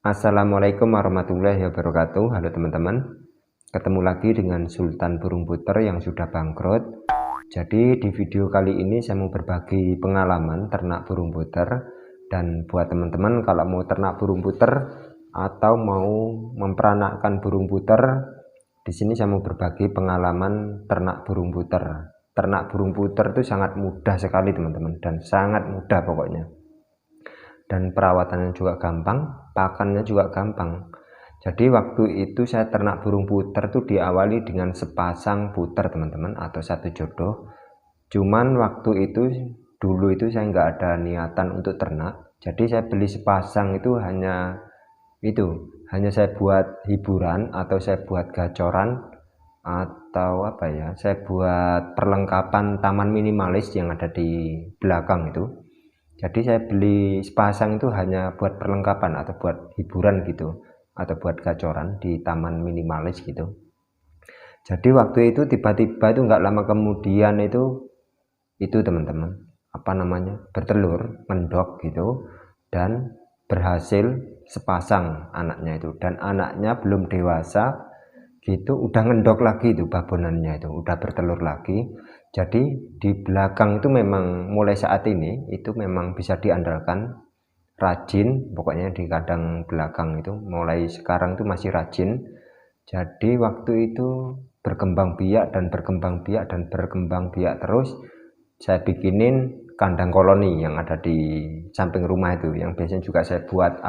Assalamualaikum warahmatullahi wabarakatuh. Halo teman-teman, ketemu lagi dengan Sultan Burung Puter yang sudah bangkrut. Jadi di video kali ini saya mau berbagi pengalaman ternak burung puter. Dan buat teman-teman kalau mau ternak burung puter atau mau memperanakkan burung puter, di sini saya mau berbagi pengalaman ternak burung puter. Ternak burung puter itu sangat mudah sekali teman-teman, dan sangat mudah pokoknya. Dan perawatannya juga gampang, pakannya juga gampang. Jadi waktu itu saya ternak burung puter tuh diawali dengan sepasang puter teman-teman, atau satu jodoh. Cuman waktu itu dulu itu saya nggak ada niatan untuk ternak, jadi saya beli sepasang itu hanya saya buat hiburan, atau saya buat gacoran, atau apa ya, saya buat perlengkapan taman minimalis yang ada di belakang itu. Jadi saya beli sepasang itu hanya buat perlengkapan atau buat hiburan gitu, atau buat gacoran di taman minimalis gitu. Jadi waktu itu tiba-tiba itu nggak lama kemudian itu teman-teman bertelur, mendok gitu, dan berhasil sepasang anaknya itu. Dan anaknya belum dewasa gitu udah ngendok lagi itu, babonannya itu udah bertelur lagi. Jadi di belakang itu memang mulai saat ini itu memang bisa diandalkan, rajin pokoknya di kandang belakang itu mulai sekarang itu masih rajin. Jadi waktu itu berkembang biak dan berkembang biak dan berkembang biak terus. Saya bikinin kandang koloni yang ada di samping rumah itu, yang biasanya juga saya buat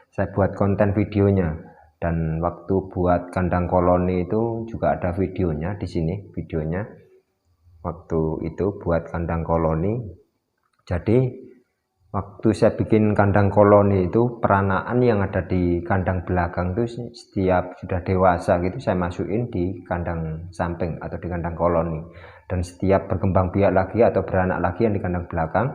saya buat konten videonya. Dan waktu buat kandang koloni itu juga ada videonya di sini, videonya waktu itu buat kandang koloni. Jadi waktu saya bikin kandang koloni itu, peranaan yang ada di kandang belakang itu setiap sudah dewasa gitu saya masukin di kandang samping atau di kandang koloni. Dan setiap berkembang biak lagi atau beranak lagi yang di kandang belakang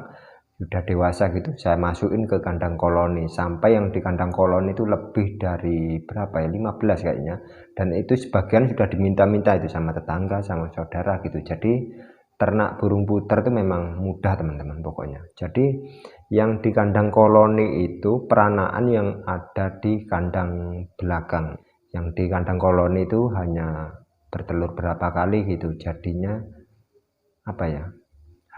sudah dewasa gitu saya masukin ke kandang koloni, sampai yang di kandang koloni itu lebih dari berapa ya, 15 kayaknya. Dan itu sebagian sudah diminta-minta itu sama tetangga, sama saudara gitu. Jadi ternak burung puter itu memang mudah teman-teman pokoknya. Jadi yang di kandang koloni itu peranaan yang ada di kandang belakang. Yang di kandang koloni itu hanya bertelur berapa kali gitu, jadinya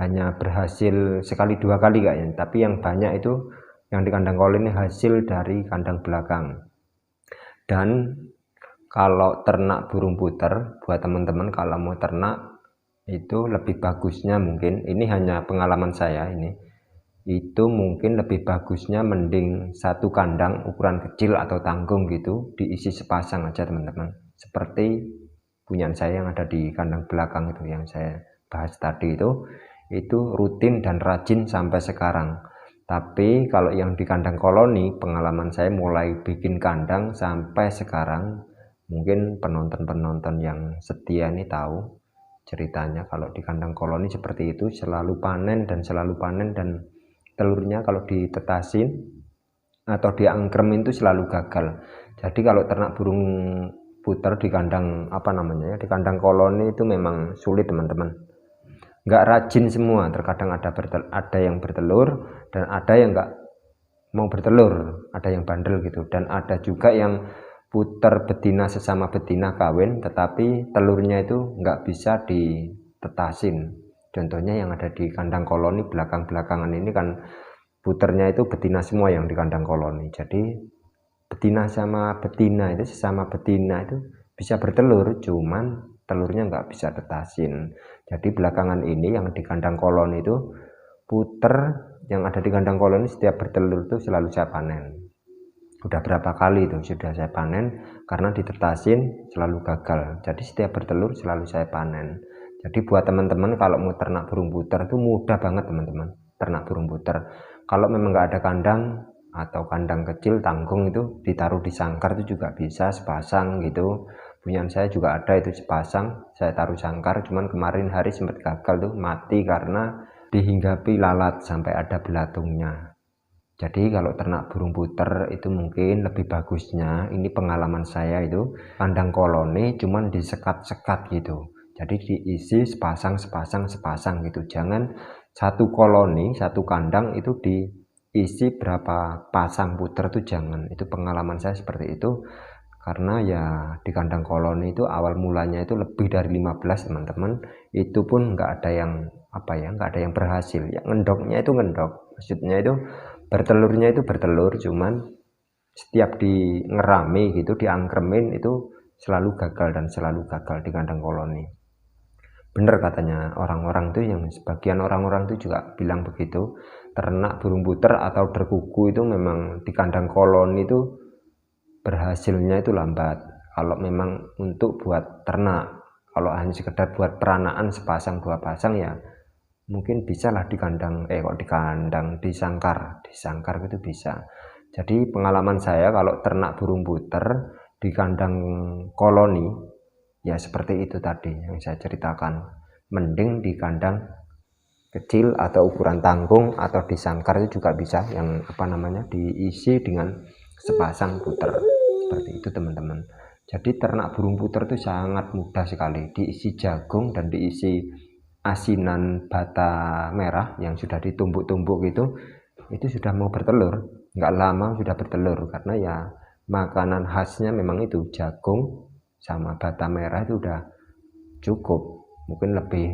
hanya berhasil sekali dua kali kayaknya. Tapi yang banyak itu yang di kandang koloni hasil dari kandang belakang. Dan kalau ternak burung puter, buat teman-teman kalau mau ternak itu lebih bagusnya, mungkin ini hanya pengalaman saya ini, itu mungkin lebih bagusnya mending satu kandang ukuran kecil atau tanggung gitu diisi sepasang aja teman-teman, seperti punya saya yang ada di kandang belakang itu yang saya bahas tadi itu rutin dan rajin sampai sekarang. Tapi kalau yang di kandang koloni, pengalaman saya mulai bikin kandang sampai sekarang, mungkin penonton-penonton yang setia ini tahu ceritanya. Kalau di kandang koloni seperti itu selalu panen dan telurnya kalau ditetasin atau diangkrem itu selalu gagal. Jadi kalau ternak burung puter di kandang di kandang koloni itu memang sulit teman-teman, nggak rajin semua. Terkadang ada yang bertelur dan ada yang nggak mau bertelur, ada yang bandel gitu. Dan ada juga yang puter betina sesama betina kawin, tetapi telurnya itu nggak bisa ditetasin. Contohnya yang ada di kandang koloni belakang-belakangan ini kan puternya itu betina semua yang di kandang koloni. Jadi betina sama betina itu, sesama betina itu bisa bertelur, cuman telurnya nggak bisa tetasin. Jadi belakangan ini yang di kandang koloni itu puter yang ada di kandang koloni setiap bertelur itu selalu saya panen. Udah berapa kali itu sudah saya panen karena ditetasin selalu gagal. Jadi setiap bertelur selalu saya panen. Jadi buat teman-teman kalau mau ternak burung puter itu mudah banget teman-teman, ternak burung puter. Kalau memang nggak ada kandang atau kandang kecil tanggung itu ditaruh di sangkar itu juga bisa sepasang gitu. Punya saya juga ada itu sepasang, saya taruh sangkar, cuman kemarin hari sempat gagal tuh, mati karena dihinggapi lalat sampai ada belatungnya. Jadi kalau ternak burung puter itu mungkin lebih bagusnya, ini pengalaman saya itu, kandang koloni cuman disekat-sekat gitu. Jadi diisi sepasang gitu. Jangan satu koloni, satu kandang itu isi berapa pasang puter tuh jangan. Itu pengalaman saya seperti itu, karena ya di kandang koloni itu awal mulanya itu lebih dari 15 teman-teman, itu pun nggak ada yang nggak ada yang berhasil. Ya ngendoknya itu ngendok, maksudnya itu bertelurnya itu bertelur, cuman setiap di ngerame gitu, diangkremin itu selalu gagal dan selalu gagal di kandang koloni. Bener katanya orang-orang tuh, yang sebagian orang-orang tuh juga bilang begitu, ternak burung puter atau derkuku itu memang di kandang koloni itu berhasilnya itu lambat. Kalau memang untuk buat ternak, kalau hanya sekedar buat peranaan sepasang dua pasang ya mungkin bisa lah di kandang di sangkar itu bisa. Jadi pengalaman saya kalau ternak burung puter di kandang koloni ya seperti itu tadi yang saya ceritakan, mending di kandang kecil atau ukuran tanggung atau di sangkar itu juga bisa, yang diisi dengan sepasang puter seperti itu teman-teman. Jadi ternak burung puter itu sangat mudah sekali, diisi jagung dan diisi asinan bata merah yang sudah ditumbuk-tumbuk gitu, itu sudah mau bertelur, nggak lama sudah bertelur, karena ya makanan khasnya memang itu jagung sama bata merah itu udah cukup. Mungkin lebih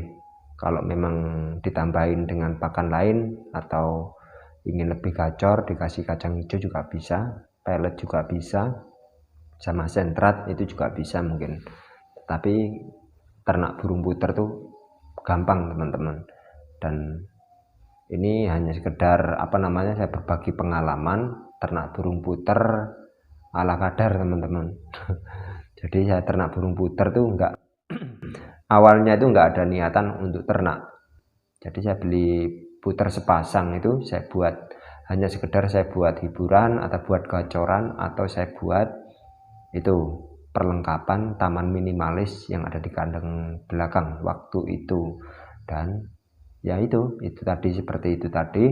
kalau memang ditambahin dengan pakan lain atau ingin lebih gacor dikasih kacang hijau juga bisa, pelet juga bisa, sama sentrat itu juga bisa mungkin. Tapi ternak burung puter tuh gampang teman-teman, dan ini hanya sekedar saya berbagi pengalaman ternak burung puter ala kadar teman-teman. Jadi saya ternak burung puter tuh awalnya itu enggak ada niatan untuk ternak. Jadi saya beli puter sepasang itu saya buat hanya sekedar saya buat hiburan atau buat gacoran, atau saya buat itu perlengkapan taman minimalis yang ada di kandang belakang waktu itu. Dan ya itu tadi, seperti itu tadi,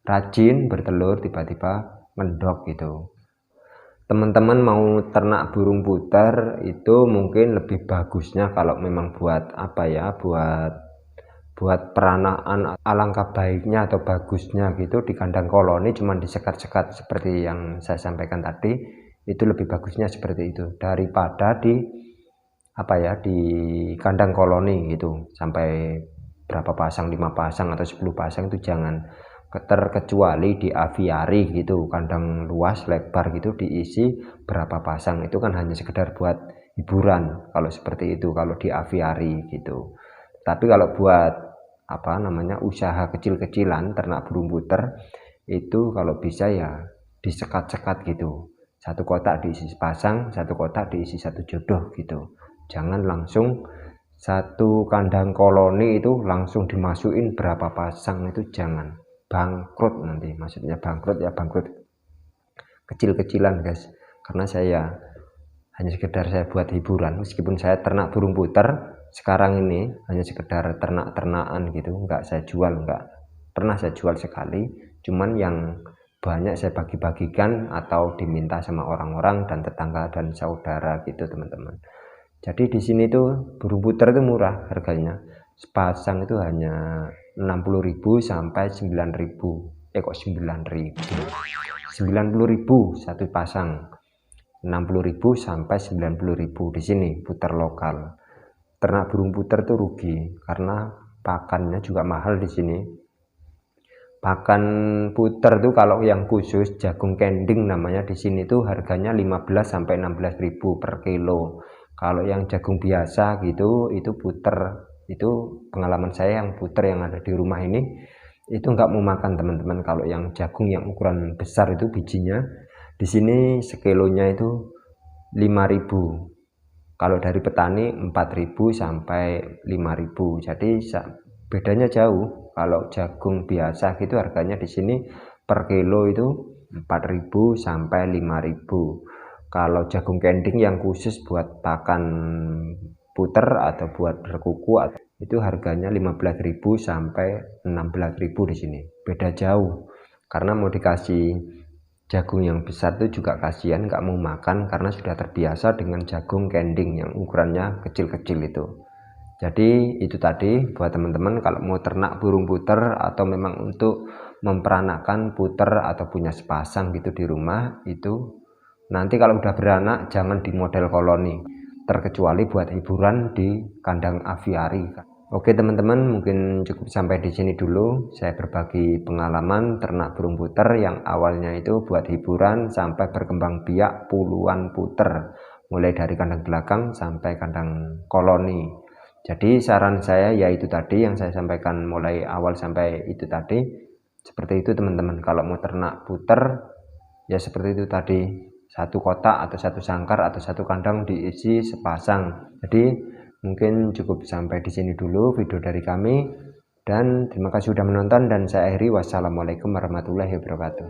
rajin bertelur tiba-tiba mendok gitu. Teman-teman mau ternak burung puter itu mungkin lebih bagusnya kalau memang buat buat peranaan, alangkah baiknya atau bagusnya gitu di kandang koloni, cuman disekat-sekat seperti yang saya sampaikan tadi, itu lebih bagusnya seperti itu daripada di di kandang koloni gitu sampai berapa pasang, 5 pasang atau 10 pasang itu jangan. Terkecuali di aviari gitu, kandang luas lebar gitu diisi berapa pasang, itu kan hanya sekedar buat hiburan kalau seperti itu, kalau di aviari gitu. Tapi kalau buat usaha kecil-kecilan ternak burung puter itu kalau bisa ya disekat-sekat gitu, satu kotak diisi sepasang, satu kotak diisi satu jodoh gitu. Jangan langsung satu kandang koloni itu langsung dimasukin berapa pasang, itu jangan, bangkrut nanti. Maksudnya bangkrut ya bangkrut kecil-kecilan guys, karena saya hanya sekedar saya buat hiburan. Meskipun saya ternak burung puter sekarang ini hanya sekedar ternak-ternakan gitu, nggak saya jual, nggak pernah saya jual sekali, cuman yang banyak saya bagi-bagikan atau diminta sama orang-orang dan tetangga dan saudara gitu teman-teman. Jadi di sini tuh burung puter itu murah harganya, sepasang itu hanya 60.000 sampai 9.000. 90.000 satu pasang, 60.000 sampai 90.000 di sini puter lokal. Ternak burung puter tuh rugi karena pakannya juga mahal di sini. Pakan puter tuh kalau yang khusus jagung kending namanya di sini tuh harganya 15 sampai 16.000 per kilo. Kalau yang jagung biasa gitu, itu puter, itu pengalaman saya yang puter yang ada di rumah ini itu nggak mau makan teman-teman. Kalau yang jagung yang ukuran besar itu bijinya di sini sekilonya itu 5.000. Kalau dari petani 4.000 sampai 5.000. Jadi bedanya jauh. Kalau jagung biasa gitu harganya di sini per kilo itu 4.000 sampai 5.000. Kalau jagung kending yang khusus buat pakan puter atau buat berkuku itu harganya 15.000 sampai 16.000 di sini. Beda jauh. Karena mau dikasih jagung yang besar itu juga kasihan, nggak mau makan karena sudah terbiasa dengan jagung kending yang ukurannya kecil-kecil itu. Jadi itu tadi buat teman-teman kalau mau ternak burung puter atau memang untuk memperanakkan puter atau punya sepasang gitu di rumah, itu nanti kalau udah beranak jangan di model koloni, terkecuali buat hiburan di kandang aviari. Oke teman-teman, mungkin cukup sampai di sini dulu. Saya berbagi pengalaman ternak burung puter yang awalnya itu buat hiburan sampai berkembang biak puluhan puter, mulai dari kandang belakang sampai kandang koloni. Jadi saran saya yaitu tadi yang saya sampaikan mulai awal sampai itu tadi. Seperti itu teman-teman, kalau mau ternak puter ya seperti itu tadi, satu kotak atau satu sangkar atau satu kandang diisi sepasang. Jadi mungkin cukup sampai di sini dulu video dari kami, dan terima kasih sudah menonton, dan saya akhiri. Wassalamualaikum warahmatullahi wabarakatuh.